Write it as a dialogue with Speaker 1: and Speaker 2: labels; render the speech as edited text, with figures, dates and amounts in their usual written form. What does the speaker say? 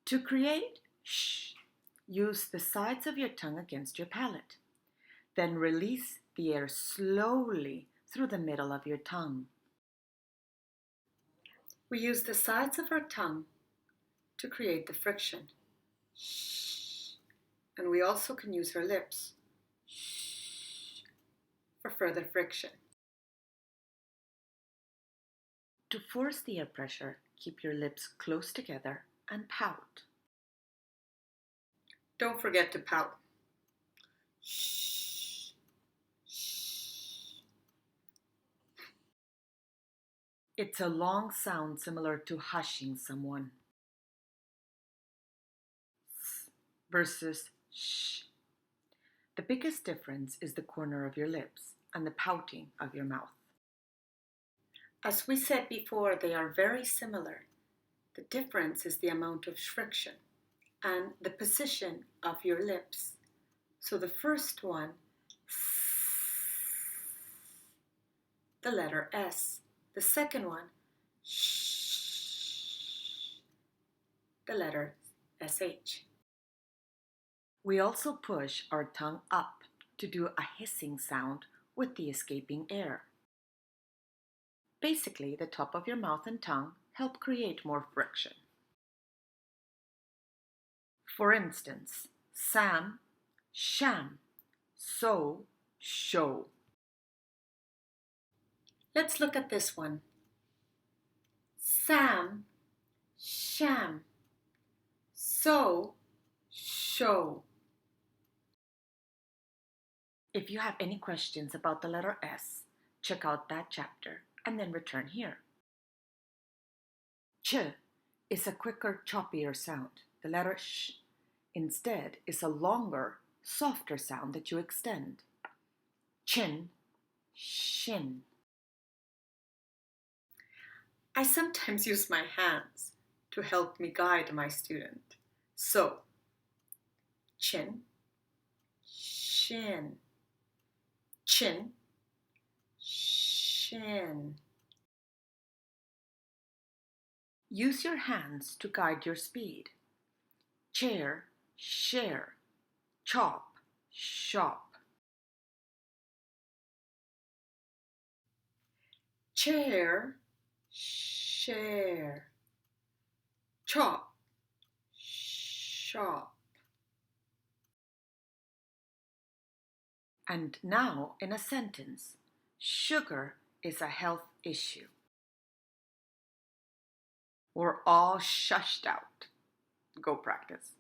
Speaker 1: To create shh, use the sides of your tongue against your palate. Then release the air slowly through the middle of your tongue. We use the sides of our tongue to create the friction. Shh. And we also can use our lips shh, for further friction. To force the air pressure, keep your lips close together and pout. Don't forget to pout. Shh. Shh. It's a long sound similar to hushing someone. S versus sh. The biggest difference is the corner of your lips and the pouting of your mouth. As we said before, they are very similar. The difference is the amount of friction and the position of your lips. So the first one, the letter S. The second one, sh, the letter SH. We also push our tongue up to do a hissing sound with the escaping air. Basically, the top of your mouth and tongue help create more friction. For instance, Sam, sham, so, show. Let's look at this one. Sam, sham, so, show. If you have any questions about the letter S, check out that chapter and then return here. Ch is a quicker, choppier sound. The letter sh instead is a longer, softer sound that you extend. Chin, shin. I sometimes use my hands to help me guide my student. So, chin, shin, chin, shin. Use your hands to guide your speed. Chair, share, chop, shop. Chair, share, chop, shop. And now in a sentence, sugar is a health issue. We're all shushed out. Go practice.